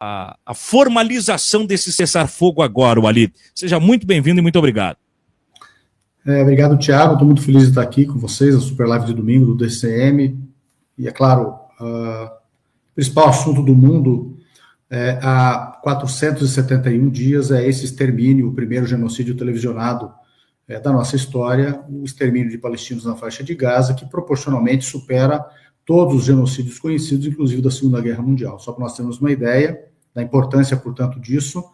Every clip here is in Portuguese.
a formalização desse cessar-fogo agora, Walid. Seja muito bem-vindo e muito obrigado. Obrigado, Thiago. Estou muito feliz de estar aqui com vocês, a Super Live de domingo do DCM. E, é claro, o principal assunto do mundo há 471 dias é esse extermínio, o primeiro genocídio televisionado da nossa história, o extermínio de palestinos na faixa de Gaza, que proporcionalmente supera todos os genocídios conhecidos, inclusive da Segunda Guerra Mundial. Só para nós termos uma ideia da importância, portanto, disso,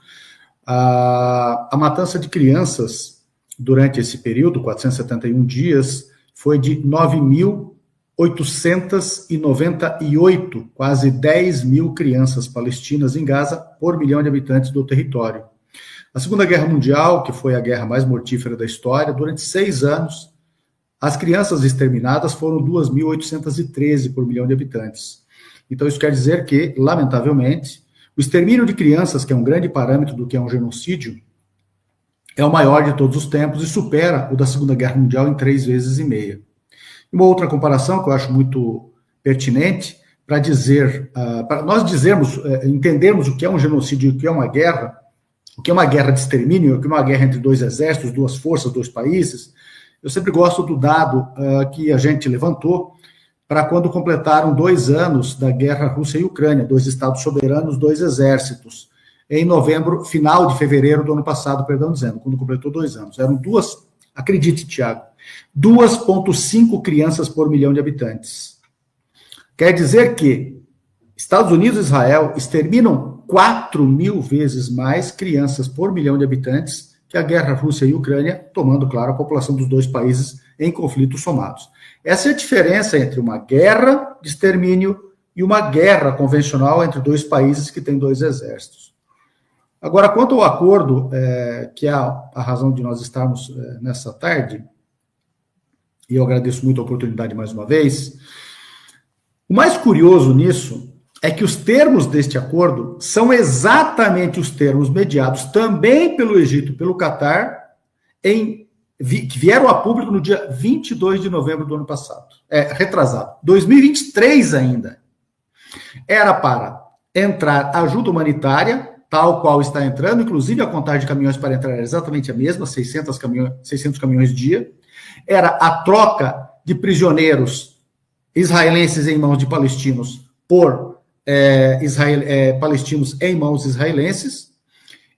a matança de crianças durante esse período, 471 dias, foi de 9.898, quase 10 mil crianças palestinas em Gaza por milhão de habitantes do território. A Segunda Guerra Mundial, que foi a guerra mais mortífera da história, durante 6 anos, as crianças exterminadas foram 2.813 por milhão de habitantes. Então, isso quer dizer que, lamentavelmente, o extermínio de crianças, que é um grande parâmetro do que é um genocídio, é o maior de todos os tempos e supera o da Segunda Guerra Mundial em 3,5 vezes. Uma outra comparação que eu acho muito pertinente para dizer, para nós entendermos o que é um genocídio e o que é uma guerra de extermínio, o que é uma guerra entre 2 exércitos, 2 forças, 2 países. Eu sempre gosto do dado que a gente levantou para quando completaram 2 anos da guerra Rússia e Ucrânia, 2 estados soberanos, 2 exércitos, em novembro, final de fevereiro do ano passado, quando completou 2 anos. Eram acredite, Tiago, 2,5 crianças por milhão de habitantes. Quer dizer que Estados Unidos e Israel exterminam 4.000 vezes mais crianças por milhão de habitantes que a guerra Rússia e Ucrânia, tomando, claro, a população dos 2 países em conflitos somados. Essa é a diferença entre uma guerra de extermínio e uma guerra convencional entre 2 países que têm 2 exércitos. Agora, quanto ao acordo, que é a razão de nós estarmos nessa tarde, e eu agradeço muito a oportunidade mais uma vez, o mais curioso nisso é que os termos deste acordo são exatamente os termos mediados também pelo Egito e pelo Catar, que vieram a público no dia 22 de novembro do ano passado. Retrasado. 2023 ainda. Era para entrar ajuda humanitária, tal qual está entrando, inclusive a contagem de caminhões para entrar era exatamente a mesma, 600 caminhões dia. Era a troca de prisioneiros israelenses em mãos de palestinos por palestinos em mãos israelenses,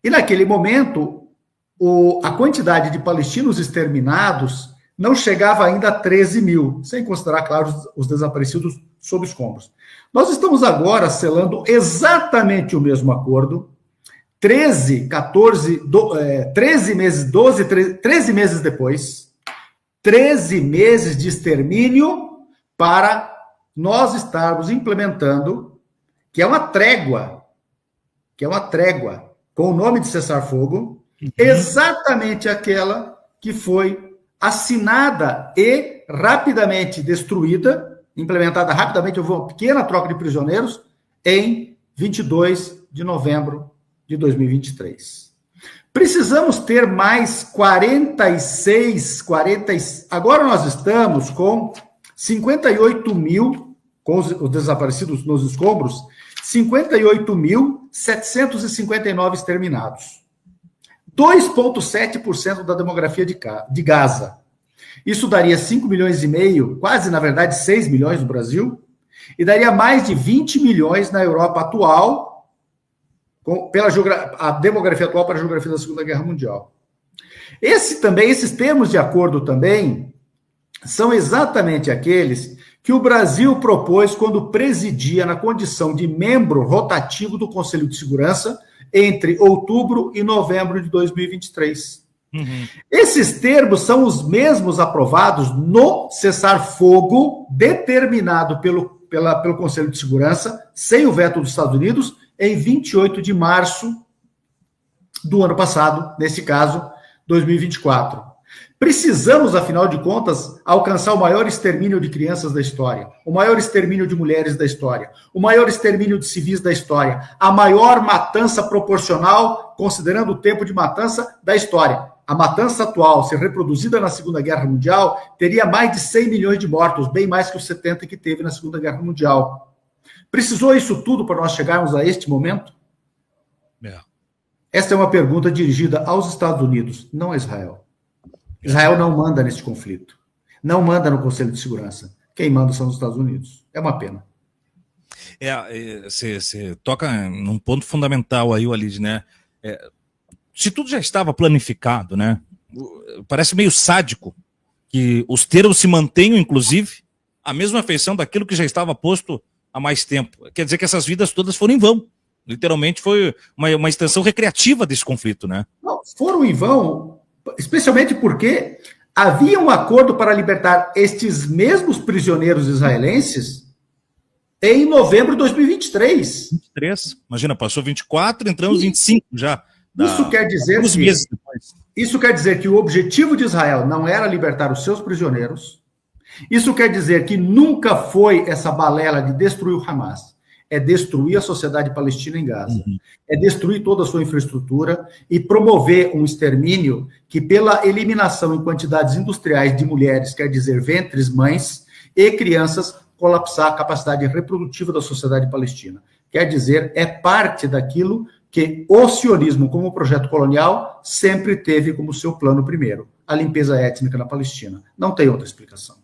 e naquele momento a quantidade de palestinos exterminados não chegava ainda a 13 mil, sem considerar, claro, os desaparecidos sob escombros. Nós estamos agora selando exatamente o mesmo acordo, 13 meses depois, 13 meses de extermínio para nós estarmos implementando, que é uma trégua, com o nome de cessar-fogo, exatamente aquela que foi assinada e rapidamente destruída, implementada rapidamente, houve uma pequena troca de prisioneiros, em 22 de novembro de 2023. Precisamos ter mais 46, agora nós estamos com 58 mil, com os desaparecidos nos escombros, 58.759 exterminados. 2,7% da demografia de Gaza. Isso daria 5 milhões e meio, quase, na verdade, 6 milhões no Brasil, e daria mais de 20 milhões na Europa atual, a demografia atual para a geografia da Segunda Guerra Mundial. Esses termos de acordo também são exatamente aqueles que o Brasil propôs quando presidia na condição de membro rotativo do Conselho de Segurança entre outubro e novembro de 2023. Esses termos são os mesmos aprovados no cessar-fogo determinado pelo Conselho de Segurança, sem o veto dos Estados Unidos, em 28 de março do ano passado, nesse caso, 2024. Precisamos, afinal de contas, alcançar o maior extermínio de crianças da história, o maior extermínio de mulheres da história, o maior extermínio de civis da história, a maior matança proporcional, considerando o tempo de matança da história. A matança atual, se reproduzida na Segunda Guerra Mundial, teria mais de 100 milhões de mortos, bem mais que os 70 que teve na Segunda Guerra Mundial. Precisou isso tudo para nós chegarmos a este momento? É. Esta é uma pergunta dirigida aos Estados Unidos, não a Israel. Israel não manda neste conflito. Não manda no Conselho de Segurança. Quem manda são os Estados Unidos. É uma pena. Você toca num ponto fundamental aí, Walid, né? Se tudo já estava planificado, né? Parece meio sádico que os termos se mantenham, inclusive, a mesma feição daquilo que já estava posto há mais tempo. Quer dizer que essas vidas todas foram em vão. Literalmente foi uma extensão recreativa desse conflito, né? Não, foram em vão, especialmente porque havia um acordo para libertar estes mesmos prisioneiros israelenses em novembro de 2023. 23, imagina, passou 24, entramos 25 já. Isso quer dizer uns meses depois. Isso quer dizer que o objetivo de Israel não era libertar os seus prisioneiros. Isso quer dizer que nunca foi essa balela de destruir o Hamas. É destruir a sociedade palestina em Gaza. É destruir toda a sua infraestrutura e promover um extermínio que, pela eliminação em quantidades industriais de mulheres, quer dizer, ventres, mães e crianças, colapsar a capacidade reprodutiva da sociedade palestina. Quer dizer, é parte daquilo que o sionismo, como projeto colonial, sempre teve como seu plano primeiro, a limpeza étnica na Palestina. Não tem outra explicação.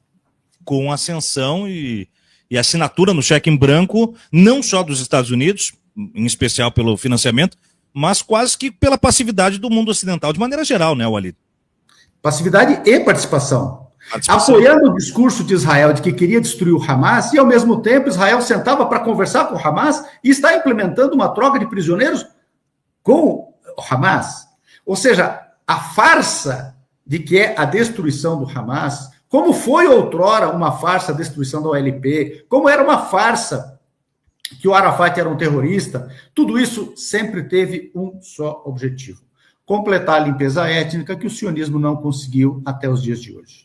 Com ascensão e assinatura no cheque em branco, não só dos Estados Unidos, em especial pelo financiamento, mas quase que pela passividade do mundo ocidental, de maneira geral, né, Walid? Passividade e participação. Apoiando o discurso de Israel de que queria destruir o Hamas, e ao mesmo tempo Israel sentava para conversar com o Hamas e está implementando uma troca de prisioneiros com o Hamas. Ou seja, a farsa de que é a destruição do Hamas, como foi outrora uma farsa a destruição da OLP, como era uma farsa que o Arafat era um terrorista, tudo isso sempre teve um só objetivo: completar a limpeza étnica que o sionismo não conseguiu até os dias de hoje.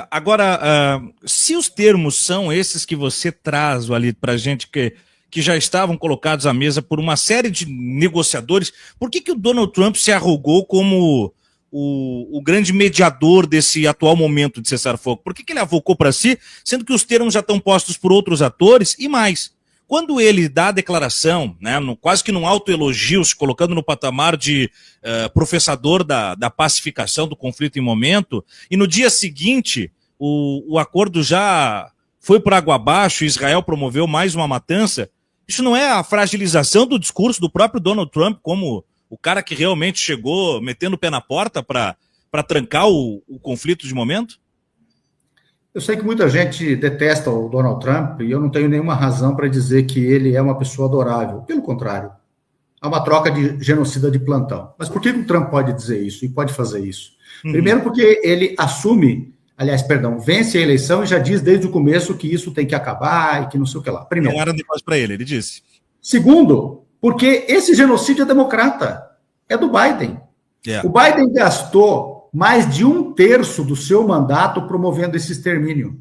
Agora, se os termos são esses que você traz, Walid, para a gente que já estavam colocados à mesa por uma série de negociadores, por que o Donald Trump se arrogou como o grande mediador desse atual momento de cessar-fogo? Por que ele avocou para si, sendo que os termos já estão postos por outros atores? E mais, quando ele dá a declaração, né, quase que num autoelogio, se colocando no patamar de professador da pacificação do conflito em momento, e no dia seguinte o acordo já foi por água abaixo e Israel promoveu mais uma matança, isso não é a fragilização do discurso do próprio Donald Trump como o cara que realmente chegou metendo o pé na porta para trancar o conflito de momento? Eu sei que muita gente detesta o Donald Trump e eu não tenho nenhuma razão para dizer que ele é uma pessoa adorável. Pelo contrário, há uma troca de genocida de plantão. Mas por que o Trump pode dizer isso e pode fazer isso? Primeiro porque ele vence a eleição e já diz desde o começo que isso tem que acabar e que não sei o que lá. Primeiro. Não era negócio para ele disse. Segundo, porque esse genocídio é democrata, é do Biden. O Biden gastou mais de 1/3 do seu mandato promovendo esse extermínio.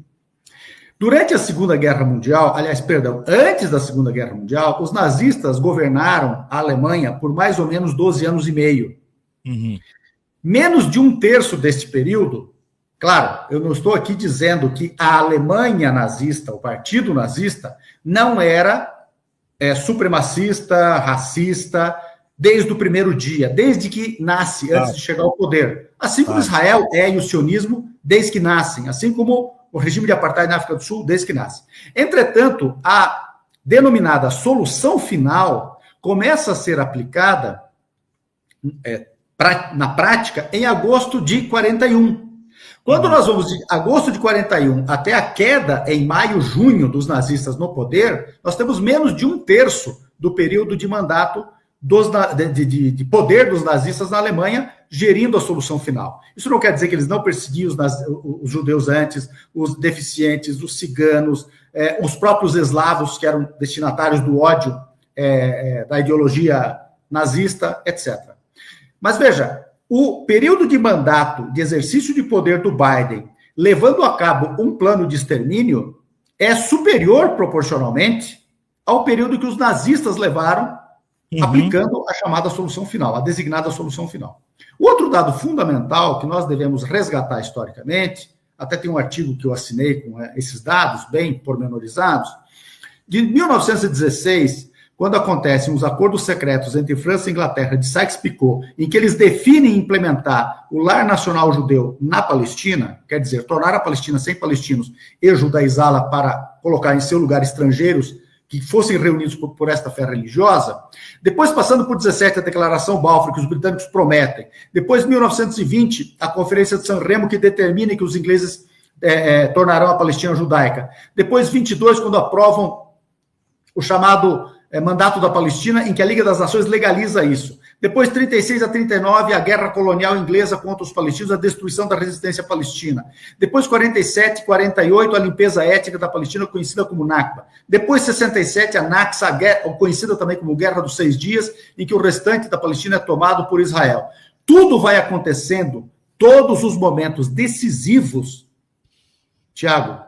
Durante a Segunda Guerra Mundial, antes da Segunda Guerra Mundial, os nazistas governaram a Alemanha por mais ou menos 12 anos e meio. Menos de 1/3 deste período, claro, eu não estou aqui dizendo que a Alemanha nazista, o partido nazista, não era supremacista, racista, desde o primeiro dia, desde que nasce, antes de chegar ao poder. Assim como Israel e o sionismo, desde que nascem, assim como o regime de apartheid na África do Sul, desde que nasce. Entretanto, a denominada solução final começa a ser aplicada na prática em agosto de 41. Quando nós vamos de agosto de 41 até a queda em maio, junho dos nazistas no poder, nós temos menos de 1/3 do período de mandato de poder dos nazistas na Alemanha, gerindo a solução final. Isso não quer dizer que eles não perseguiam os judeus antes, os deficientes, os ciganos, os próprios eslavos, que eram destinatários do ódio da ideologia nazista, etc. Mas veja, o período de mandato, de exercício de poder do Biden, levando a cabo um plano de extermínio, é superior proporcionalmente ao período que os nazistas levaram aplicando a chamada solução final, a designada solução final. Outro dado fundamental que nós devemos resgatar historicamente, até tem um artigo que eu assinei com esses dados bem pormenorizados, de 1916, quando acontecem os acordos secretos entre França e Inglaterra de Sykes-Picot, em que eles definem implementar o lar nacional judeu na Palestina, quer dizer, tornar a Palestina sem palestinos e judaizá-la para colocar em seu lugar estrangeiros que fossem reunidos por esta fé religiosa, depois passando por 17, a Declaração Balfour, que os britânicos prometem, depois 1920, a Conferência de San Remo, que determina que os ingleses tornarão a Palestina judaica, depois 22, quando aprovam o chamado Mandato da Palestina, em que a Liga das Nações legaliza isso. Depois, 36 a 39, a guerra colonial inglesa contra os palestinos, a destruição da resistência palestina. Depois, 47 e 48, a limpeza étnica da Palestina, conhecida como Nakba. Depois, 67, a Nakba, conhecida também como Guerra dos 6 Dias, em que o restante da Palestina é tomado por Israel. Tudo vai acontecendo, todos os momentos decisivos, Tiago,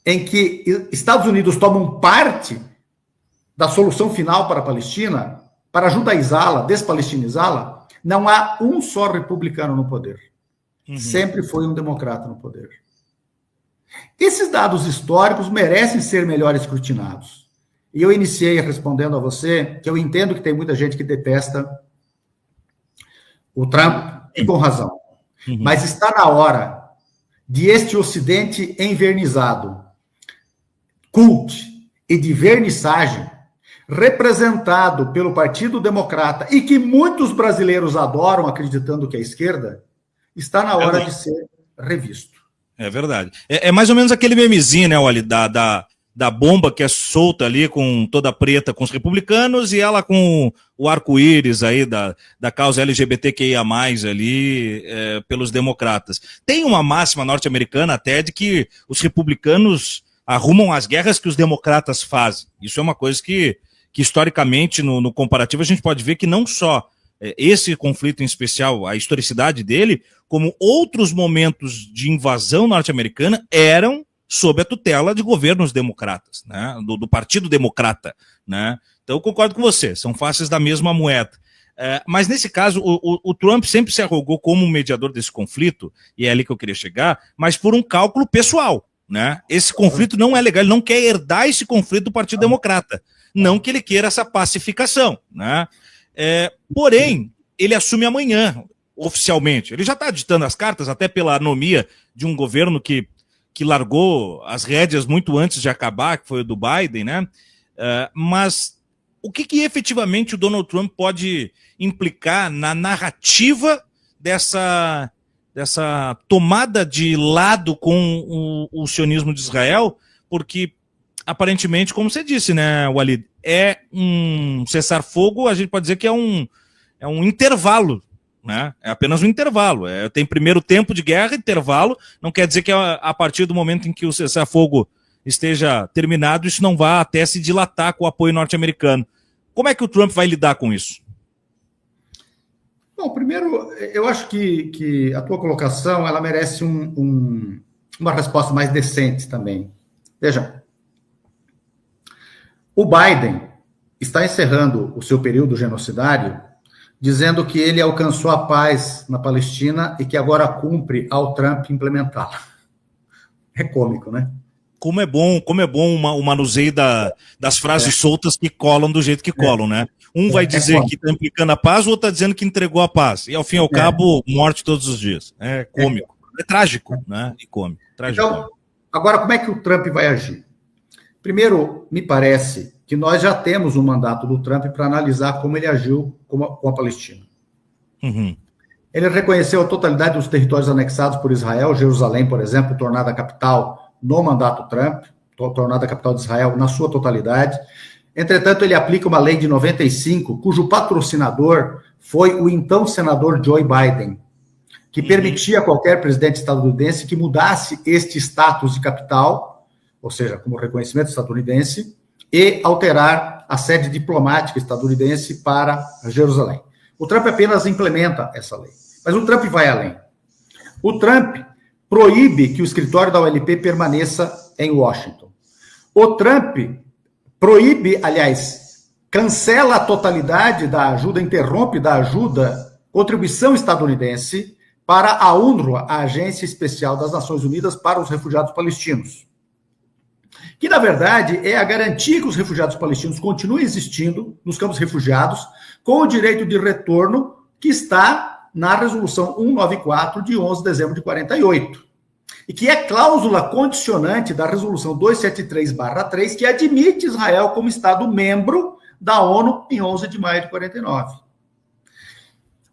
em que Estados Unidos tomam parte da solução final para a Palestina, para judaizá-la, despalestinizá-la, não há um só republicano no poder. Sempre foi um democrata no poder. Esses dados históricos merecem ser melhor escrutinados. E eu iniciei respondendo a você que eu entendo que tem muita gente que detesta o Trump, e com razão. Mas está na hora de este Ocidente envernizado, cult e de vernissagem, representado pelo Partido Democrata, e que muitos brasileiros adoram, acreditando que é esquerda, está na hora de ser revisto. É verdade. É mais ou menos aquele memezinho, né, Wally, da bomba que é solta ali, com toda preta com os republicanos, e ela com o arco-íris aí da causa LGBTQIA+, ali, pelos democratas. Tem uma máxima norte-americana até de que os republicanos arrumam as guerras que os democratas fazem. Isso é uma coisa que historicamente, no comparativo, a gente pode ver que não só esse conflito em especial, a historicidade dele, como outros momentos de invasão norte-americana eram sob a tutela de governos democratas, né? do Partido Democrata. Né? Então eu concordo com você, são faces da mesma moeda. Mas nesse caso, o Trump sempre se arrogou como mediador desse conflito, e é ali que eu queria chegar, mas por um cálculo pessoal. Né? Esse conflito não é legal, ele não quer herdar esse conflito do Partido Democrata. Não que ele queira essa pacificação, né? Porém, ele assume amanhã, oficialmente. Ele já está ditando as cartas, até pela anomia de um governo que largou as rédeas muito antes de acabar, que foi o do Biden, né? Mas o que efetivamente o Donald Trump pode implicar na narrativa dessa tomada de lado com o sionismo de Israel? Porque aparentemente, como você disse, né, Walid, é um cessar-fogo, a gente pode dizer que é um intervalo, né? É apenas um intervalo. Tem primeiro tempo de guerra, intervalo, não quer dizer que a partir do momento em que o cessar-fogo esteja terminado, isso não vá até se dilatar com o apoio norte-americano. Como é que o Trump vai lidar com isso? Bom, primeiro, eu acho que a tua colocação ela merece uma resposta mais decente também. Veja, o Biden está encerrando o seu período genocidário dizendo que ele alcançou a paz na Palestina e que agora cumpre ao Trump implementá-la. É cômico, né? Como é bom o manuseio das frases soltas que colam do jeito que colam, né? Um vai dizer que está implicando a paz, o outro está dizendo que entregou a paz. E, ao fim e ao cabo, morte todos os dias. É cômico. É trágico, né? E cômico. Trágico. Então, agora, como é que o Trump vai agir? Primeiro, me parece que nós já temos um mandato do Trump para analisar como ele agiu com a Palestina. Ele reconheceu a totalidade dos territórios anexados por Israel, Jerusalém, por exemplo, tornada capital no mandato Trump, tornada capital de Israel na sua totalidade. Entretanto, ele aplica uma lei de 95, cujo patrocinador foi o então senador Joe Biden, que permitia a qualquer presidente estadunidense que mudasse este status de capital, ou seja, como reconhecimento estadunidense, e alterar a sede diplomática estadunidense para Jerusalém. O Trump apenas implementa essa lei. Mas o Trump vai além. O Trump proíbe que o escritório da OLP permaneça em Washington. O Trump proíbe, aliás, cancela a totalidade da ajuda, interrompe da ajuda, contribuição estadunidense para a UNRWA, a Agência Especial das Nações Unidas para os Refugiados Palestinos, que, na verdade, é a garantia que os refugiados palestinos continuem existindo nos campos refugiados, com o direito de retorno que está na Resolução 194, de 11 de dezembro de 48, e que é cláusula condicionante da Resolução 273/3, que admite Israel como Estado membro da ONU em 11 de maio de 49.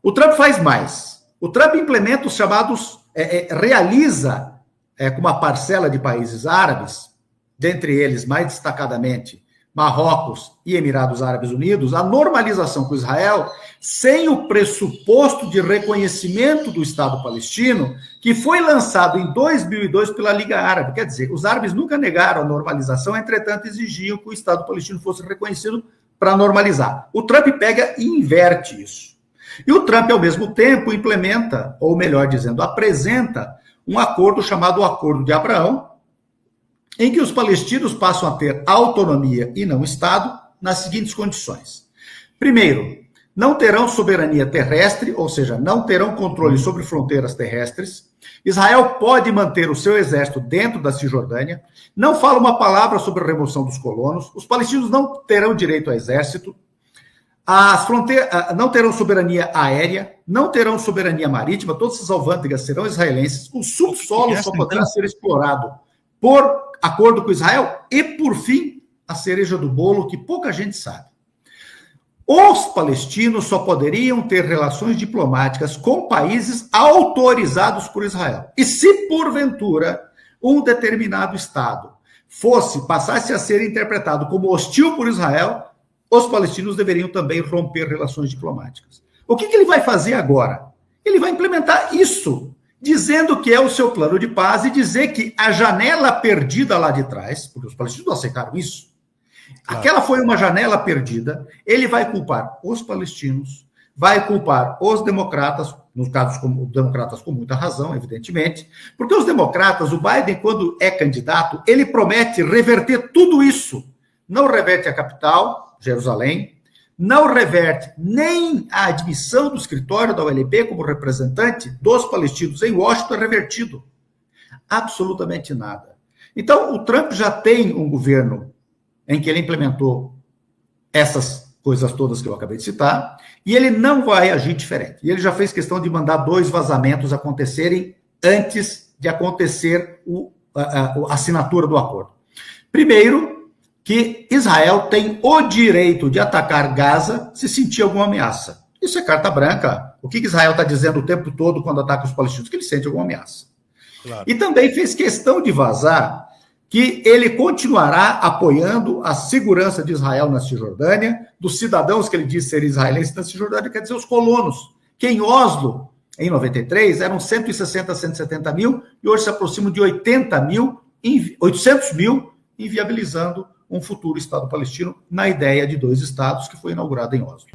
O Trump faz mais. O Trump implementa os chamados, realiza com uma parcela de países árabes, dentre eles, mais destacadamente, Marrocos e Emirados Árabes Unidos, a normalização com Israel, sem o pressuposto de reconhecimento do Estado palestino, que foi lançado em 2002 pela Liga Árabe. Quer dizer, os árabes nunca negaram a normalização, entretanto, exigiam que o Estado palestino fosse reconhecido para normalizar. O Trump pega e inverte isso. E o Trump, ao mesmo tempo, implementa, ou melhor dizendo, apresenta um acordo chamado Acordo de Abraão, em que os palestinos passam a ter autonomia e não Estado, nas seguintes condições. Primeiro, não terão soberania terrestre, ou seja, não terão controle sobre fronteiras terrestres. Israel pode manter o seu exército dentro da Cisjordânia, não fala uma palavra sobre a remoção dos colonos, os palestinos não terão direito a exército, as fronteiras não terão soberania aérea, não terão soberania marítima, todas as alvândegas serão israelenses, o subsolo só poderá ser explorado por acordo com Israel e, por fim, a cereja do bolo que pouca gente sabe. Os palestinos só poderiam ter relações diplomáticas com países autorizados por Israel. E se, porventura, um determinado Estado passasse a ser interpretado como hostil por Israel, os palestinos deveriam também romper relações diplomáticas. O que ele vai fazer agora? Ele vai implementar isso, dizendo que é o seu plano de paz e dizer que a janela perdida lá de trás, porque os palestinos não aceitaram isso, claro. Aquela foi uma janela perdida, ele vai culpar os palestinos, vai culpar os democratas, nos casos como democratas com muita razão, evidentemente, porque os democratas, o Biden, quando é candidato, ele promete reverter tudo isso. Não reverte a capital, Jerusalém, não reverte nem a admissão do escritório da OLP como representante dos palestinos em Washington, é revertido. Absolutamente nada. Então, o Trump já tem um governo em que ele implementou essas coisas todas que eu acabei de citar, e ele não vai agir diferente. E ele já fez questão de mandar 2 vazamentos acontecerem antes de acontecer a assinatura do acordo. Primeiro, que Israel tem o direito de atacar Gaza se sentir alguma ameaça. Isso é carta branca. O que Israel está dizendo o tempo todo quando ataca os palestinos? Que ele sente alguma ameaça. Claro. E também fez questão de vazar que ele continuará apoiando a segurança de Israel na Cisjordânia, dos cidadãos que ele diz ser israelenses na Cisjordânia, quer dizer, os colonos, que em Oslo, em 93, eram 160, 170 mil, e hoje se aproximam de 800 mil, inviabilizando um futuro Estado palestino na ideia de 2 estados que foi inaugurada em Oslo.